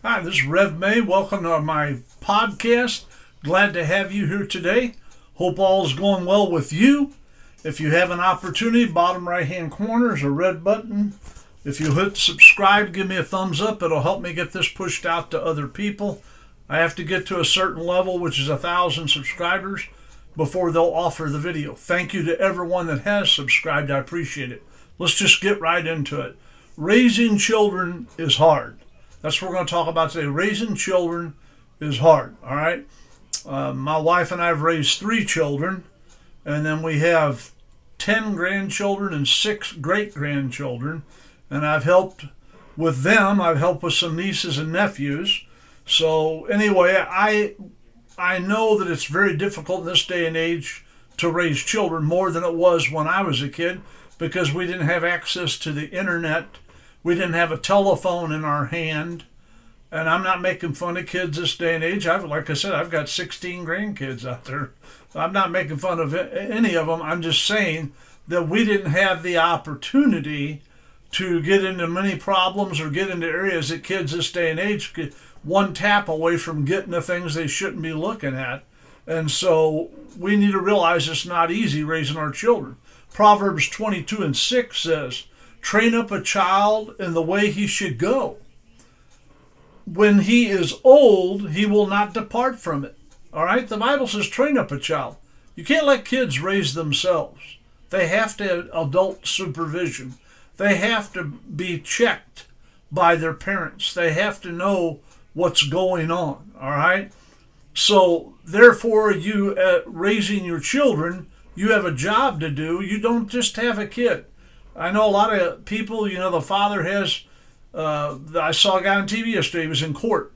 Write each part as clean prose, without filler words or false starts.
Hi, this is Rev May. Welcome to my podcast. Glad to have you here today. Hope all is going well with you. If you have an opportunity, bottom right hand corner is a red button. If you hit subscribe, give me a thumbs up. It'll help me get this pushed out to other people. I have to get to a certain level, which is 1,000 subscribers, before they'll offer the video. Thank you to everyone that has subscribed. I appreciate it. Let's just get right into it. Raising children is hard. That's what we're going to talk about today. Raising children is hard, all right? My wife and I have raised 3 children, and then we have 10 grandchildren and 6 great-grandchildren, and I've helped with them. I've helped with some nieces and nephews. So anyway, I know that it's very difficult in this day and age to raise children, more than it was when I was a kid, because we didn't have access to the internet. We didn't have a telephone in our hand. And I'm not making fun of kids this day and age. Like I said, I've got 16 grandkids out there. I'm not making fun of any of them. I'm just saying that we didn't have the opportunity to get into many problems or get into areas that kids this day and age get one tap away from getting the things they shouldn't be looking at. And so we need to realize it's not easy raising our children. Proverbs 22:6 says, "Train up a child in the way he should go. When he is old, he will not depart from it." All right? The Bible says train up a child. You can't let kids raise themselves. They have to have adult supervision. They have to be checked by their parents. They have to know what's going on. All right? So therefore, you raising your children, you have a job to do. You don't just have a kid. I know a lot of people, the father has, I saw a guy on TV yesterday, he was in court.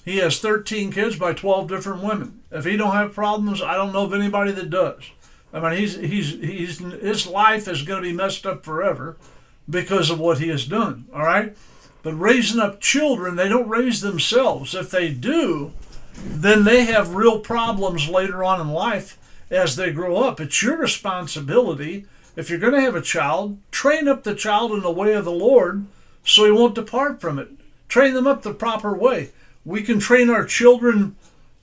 He has 13 kids by 12 different women. If he don't have problems, I don't know of anybody that does. I mean, his life is going to be messed up forever because of what he has done, all right? But raising up children, they don't raise themselves. If they do, then they have real problems later on in life as they grow up. It's your responsibility. If you're going to have a child, train up the child in the way of the Lord so he won't depart from it. Train them up the proper way. We can train our children.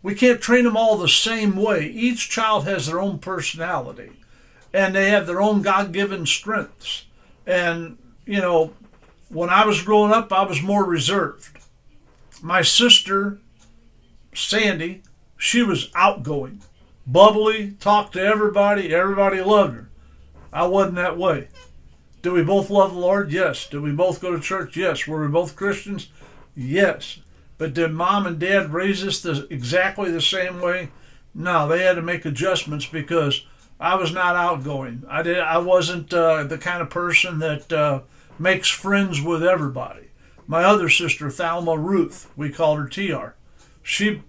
We can't train them all the same way. Each child has their own personality, and they have their own God-given strengths. And, when I was growing up, I was more reserved. My sister, Sandy, she was outgoing, bubbly, talked to everybody. Everybody loved her. I wasn't that way. Do we both love the Lord? Yes. Did we both go to church? Yes. Were we both Christians? Yes. But did mom and dad raise us exactly the same way? No, they had to make adjustments because I was not outgoing. I wasn't the kind of person that makes friends with everybody. My other sister, Thalma Ruth, we called her TR. She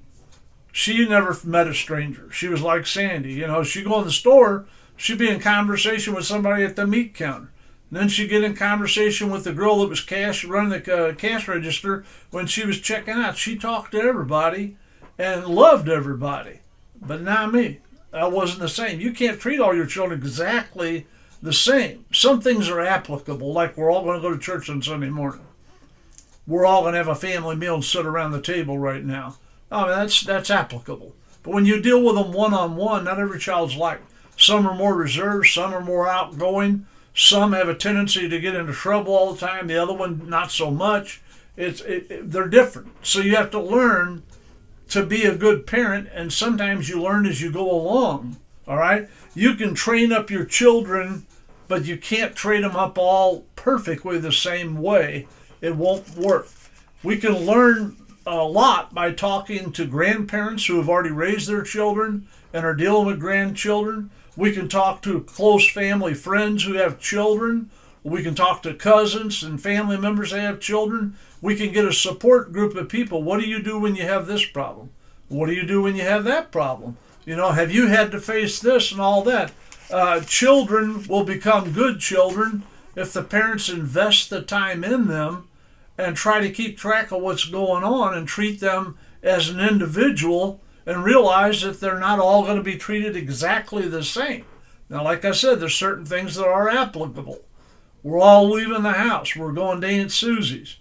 never met a stranger. She was like Sandy. She'd go in the store, she'd be in conversation with somebody at the meat counter. And then she'd get in conversation with the girl that was running the cash register when she was checking out. She talked to everybody and loved everybody. But not me. I wasn't the same. You can't treat all your children exactly the same. Some things are applicable, like we're all going to go to church on Sunday morning. We're all going to have a family meal and sit around the table right now. That's applicable. But when you deal with them one-on-one, not every child's like. Some are more reserved, some are more outgoing, some have a tendency to get into trouble all the time, the other one not so much. They're different. So you have to learn to be a good parent, and sometimes you learn as you go along, all right? You can train up your children, but you can't train them up all perfectly the same way. It won't work. We can learn a lot by talking to grandparents who have already raised their children and are dealing with grandchildren. We can talk to close family friends who have children. We can talk to cousins and family members that have children. We can get a support group of people. What do you do when you have this problem? What do you do when you have that problem? Have you had to face this and all that? Children will become good children if the parents invest the time in them and try to keep track of what's going on and treat them as an individual and realize that they're not all going to be treated exactly the same. Now, like I said, there's certain things that are applicable. We're all leaving the house. We're going to Aunt Susie's.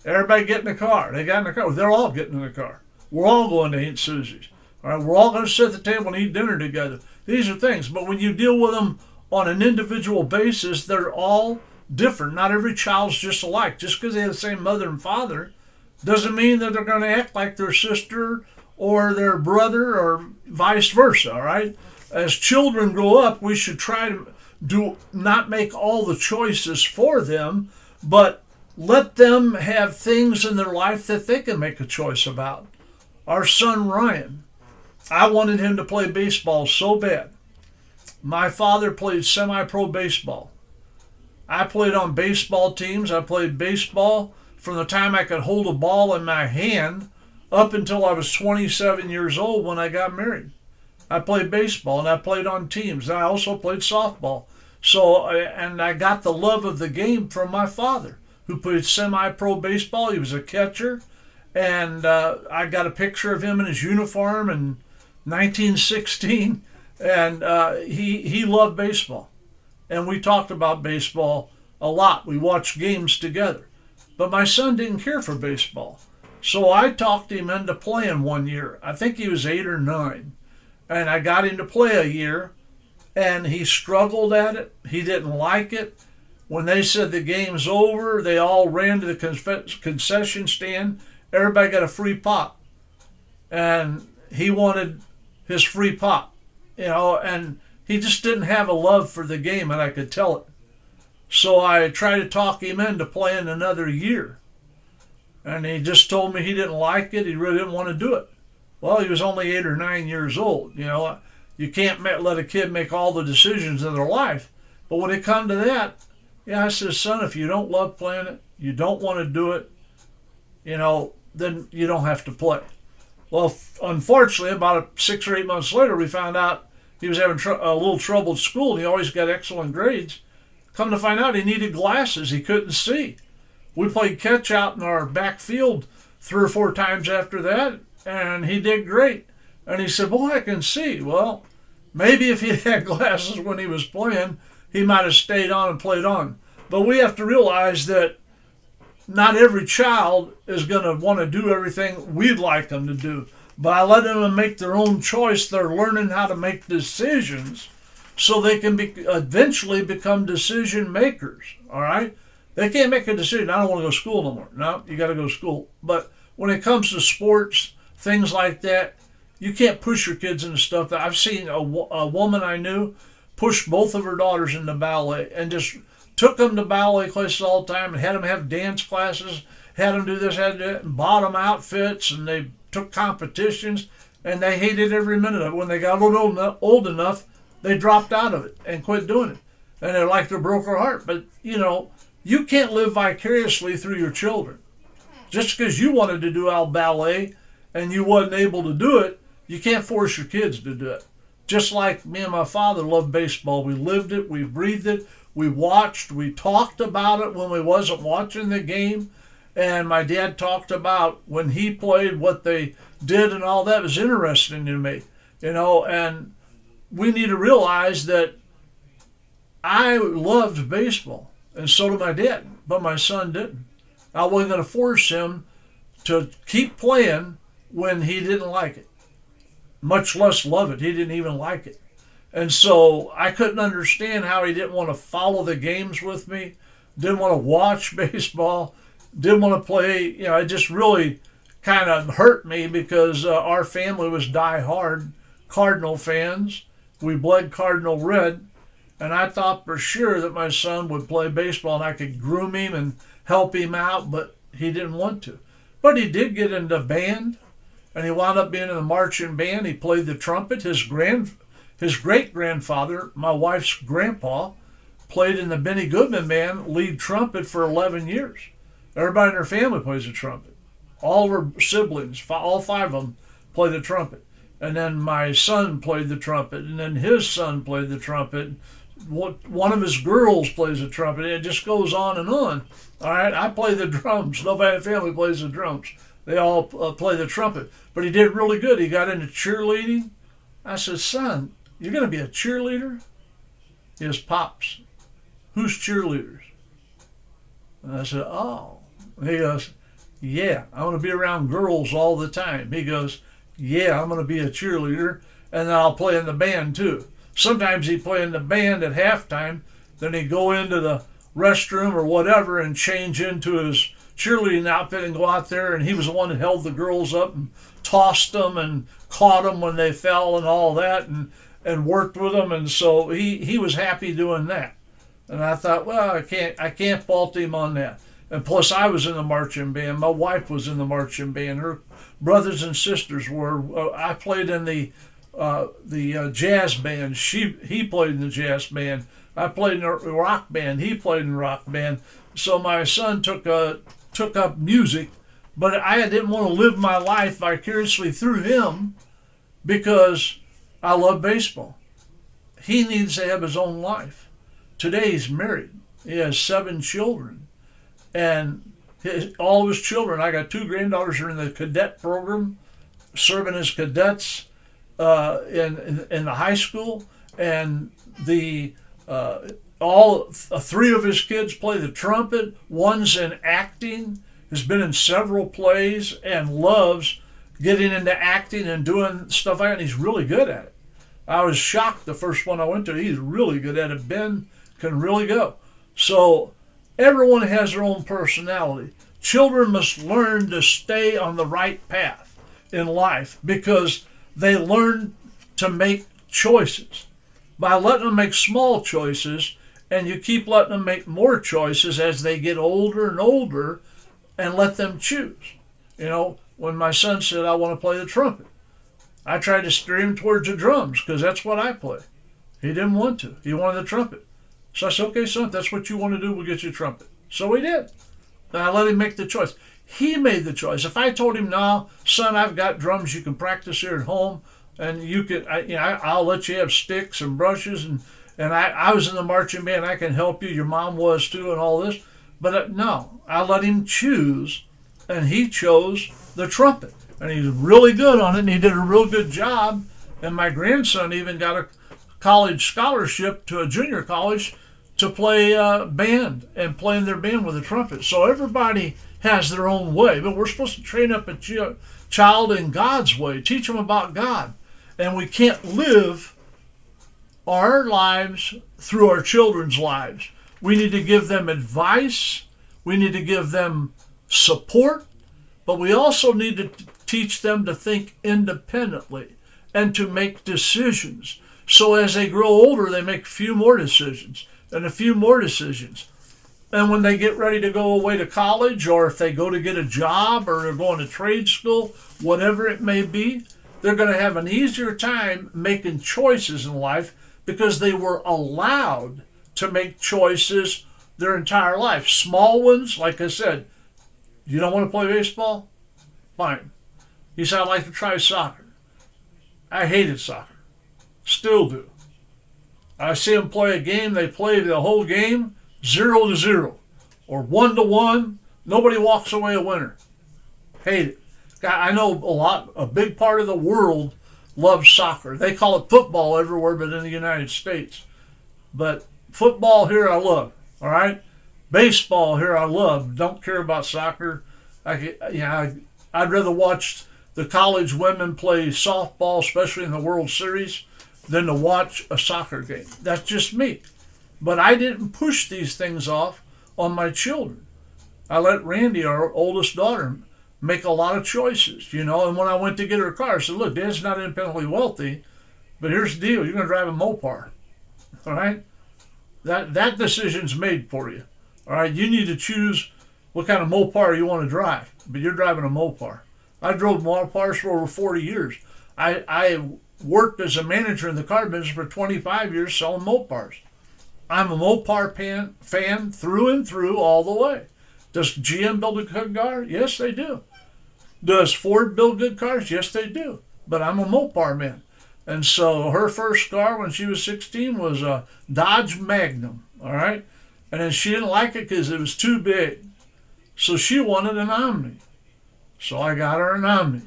Everybody get in the car. They got in the car. They're all getting in the car. We're all going to Aunt Susie's. All right, we're all going to sit at the table and eat dinner together. These are things. But when you deal with them on an individual basis, they're all different. Not every child's just alike. Just because they have the same mother and father doesn't mean that they're going to act like their sister or their brother or vice versa, all right? As children grow up, we should try to not make all the choices for them, but let them have things in their life that they can make a choice about. Our son Ryan, I wanted him to play baseball so bad. My father played semi-pro baseball. I played on baseball teams. I played baseball from the time I could hold a ball in my hand up until I was 27 years old when I got married. I played baseball and I played on teams. I also played softball. And I got the love of the game from my father, who played semi-pro baseball. He was a catcher. And I got a picture of him in his uniform in 1916. And he loved baseball. And we talked about baseball a lot. We watched games together. But my son didn't care for baseball. So I talked him into playing one year. I think he was 8 or 9. And I got him to play a year. And he struggled at it. He didn't like it. When they said the game's over, they all ran to the concession stand. Everybody got a free pop. And he wanted his free pop. And he just didn't have a love for the game, and I could tell it. So I tried to talk him into playing another year. And he just told me he didn't like it. He really didn't want to do it. Well, he was only 8 or 9 years old. You can't let a kid make all the decisions in their life. But when it come to that, I said, son, if you don't love playing it, you don't want to do it, then you don't have to play. Well, unfortunately, about 6 or 8 months later, we found out he was having a little trouble at school, and he always got excellent grades. Come to find out, he needed glasses. He couldn't see. We played catch out in our backfield 3 or 4 times after that, and he did great. And he said, boy, I can see. Well, maybe if he had glasses when he was playing, he might have stayed on and played on. But we have to realize that not every child is going to want to do everything we'd like them to do. But I let them make their own choice. They're learning how to make decisions so they can eventually become decision makers, all right? They can't make a decision, I don't want to go to school no more. No, you got to go to school. But when it comes to sports, things like that, you can't push your kids into stuff. I've seen a woman I knew push both of her daughters into ballet and just took them to ballet classes all the time and had them have dance classes, had them do this, had to do that, and bought them outfits, and they took competitions, and they hated every minute of it. When they got a little old enough, they dropped out of it and quit doing it. And they're like they broke her heart. But, you can't live vicariously through your children. Just because you wanted to do ballet and you wasn't able to do it, you can't force your kids to do it. Just like me and my father loved baseball. We lived it, we breathed it, we watched, we talked about it when we wasn't watching the game. And my dad talked about when he played, what they did and all that was interesting to me. And we need to realize that I loved baseball, and so did my dad, but my son didn't. I wasn't going to force him to keep playing when he didn't like it, much less love it. He didn't even like it. And so I couldn't understand how he didn't want to follow the games with me, didn't want to watch baseball, didn't want to play. It just really kind of hurt me because our family was die-hard Cardinal fans. We bled Cardinal red. And I thought for sure that my son would play baseball and I could groom him and help him out, but he didn't want to. But he did get into band, and he wound up being in the marching band. He played the trumpet. His great-grandfather, my wife's grandpa, played in the Benny Goodman band, lead trumpet for 11 years. Everybody in her family plays the trumpet. All her siblings, all 5 of them, play the trumpet. And then my son played the trumpet, and then his son played the trumpet. One of his girls plays the trumpet. It just goes on and on. All right, I play the drums. Nobody in the family plays the drums. They all play the trumpet. But he did really good. He got into cheerleading. I said, son, you're going to be a cheerleader? His pops. Who's cheerleaders? And I said, oh. And he goes, Yeah, I want to be around girls all the time. He goes, yeah, I'm going to be a cheerleader, and then I'll play in the band too. Sometimes he'd play in the band at halftime, then he'd go into the restroom or whatever and change into his cheerleading outfit and go out there, and he was the one that held the girls up and tossed them and caught them when they fell and all that, and worked with them, and so he was happy doing that. And I thought, well, I can't fault him on that. And plus, I was in the marching band. My wife was in the marching band. Her brothers and sisters were. I played in the jazz band. He played in the jazz band. I played in a rock band. He played in a rock band. So my son took up music, but I didn't want to live my life vicariously through him because I love baseball. He needs to have his own life. Today he's married. He has 7 children. And all of his children, I got 2 granddaughters who are in the cadet program, serving as cadets in the high school. And all 3 of his kids play the trumpet. One's in acting, has been in several plays, and loves getting into acting and doing stuff like that. And he's really good at it. I was shocked the first one I went to. He's really good at it. Ben can really go. So everyone has their own personality. Children must learn to stay on the right path in life because they learn to make choices. By letting them make small choices, and you keep letting them make more choices as they get older and older, and let them choose. You know, when my son said, I want to play the trumpet, I tried to steer him towards the drums because that's what I play. He didn't want to. He wanted the trumpet. So I said, okay, son, if that's what you want to do, we'll get you a trumpet. So we did. And I let him make the choice. He made the choice. If I told him, no, son, I've got drums you can practice here at home, and you can, I'll let you have sticks and brushes, and I was in the marching band, I can help you, your mom was too, and all this. But no, I let him choose, and he chose the trumpet. And he's really good on it, and he did a real good job. And my grandson even got a college scholarship to a junior college to play band and play in their band with a trumpet. So everybody has their own way, but we're supposed to train up a child in God's way, teach them about God. And we can't live our lives through our children's lives. We need to give them advice. We need to give them support. But we also need to teach them to think independently and to make decisions. So as they grow older, they make a few more decisions and a few more decisions. And when they get ready to go away to college, or if they go to get a job, or they're going to trade school, whatever it may be, they're going to have an easier time making choices in life because they were allowed to make choices their entire life. Small ones, like I said, you don't want to play baseball? Fine. He said, I'd like to try soccer. I hated soccer. Still do. I see them play a game, they play the whole game 0-0 or 1-1. Nobody walks away a winner. Hate it. I know a big part of the world loves soccer. They call it football everywhere but in the United States. But football here I love, all right? Baseball here I love. Don't care about soccer. I'd rather watch the college women play softball, especially in the World Series, than to watch a soccer game. That's just me. But I didn't push these things off on my children. I let Randy, our oldest daughter, make a lot of choices, and when I went to get her car, I said, look, Dad's not independently wealthy, but here's the deal. You're going to drive a Mopar, all right? That decision's made for you, all right? You need to choose what kind of Mopar you want to drive, but you're driving a Mopar. I drove Mopars for over 40 years. I worked as a manager in the car business for 25 years selling Mopars. I'm a Mopar fan through and through all the way. Does GM build a good car? Yes, they do. Does Ford build good cars? Yes, they do. But I'm a Mopar man. And so her first car when she was 16 was a Dodge Magnum, all right? And then she didn't like it because it was too big. So she wanted an Omni. So I got her an Omni.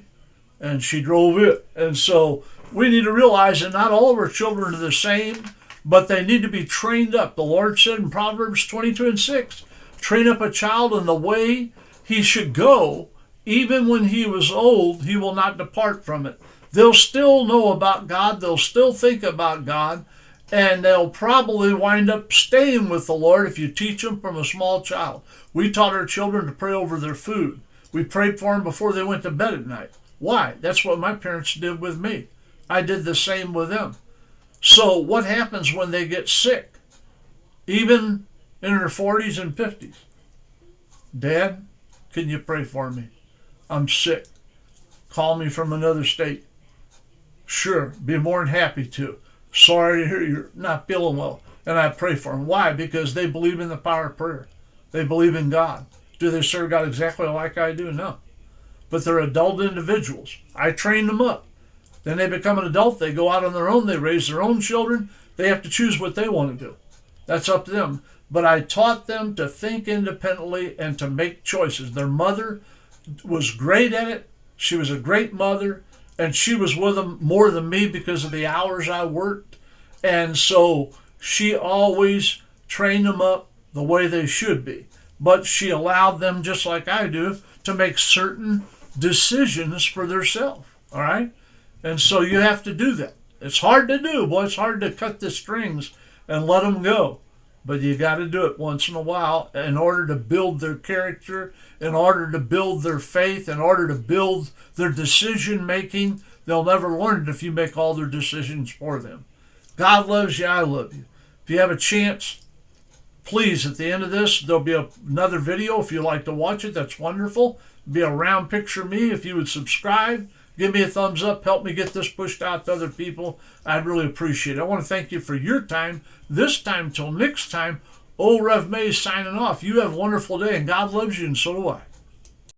And she drove it. And so we need to realize that not all of our children are the same, but they need to be trained up. The Lord said in Proverbs 22:6, train up a child in the way he should go. Even when he was old, he will not depart from it. They'll still know about God. They'll still think about God. And they'll probably wind up staying with the Lord if you teach them from a small child. We taught our children to pray over their food. We prayed for them before they went to bed at night. Why? That's what my parents did with me. I did the same with them. So what happens when they get sick? Even in their 40s and 50s. Dad, can you pray for me? I'm sick. Call me from another state. Sure, be more than happy to. Sorry to hear you're not feeling well. And I pray for them. Why? Because they believe in the power of prayer. They believe in God. Do they serve God exactly like I do? No. But they're adult individuals. I train them up. Then they become an adult. They go out on their own. They raise their own children. They have to choose what they want to do. That's up to them. But I taught them to think independently and to make choices. Their mother was great at it. She was a great mother. And she was with them more than me because of the hours I worked. And so she always trained them up the way they should be. But she allowed them, just like I do, to make certain decisions for themselves. All right? And so you have to do that. It's hard to do, boy. It's hard to cut the strings and let them go. But you got to do it once in a while in order to build their character, in order to build their faith, in order to build their decision making. They'll never learn it if you make all their decisions for them. God loves you. I love you. If you have a chance, please, at the end of this, there'll be another video. If you like to watch it, that's wonderful. It'll be a round picture of me. If you would subscribe, give me a thumbs up, help me get this pushed out to other people. I'd really appreciate it. I want to thank you for your time. This time till next time, old Rev May signing off. You have a wonderful day, and God loves you, and so do I.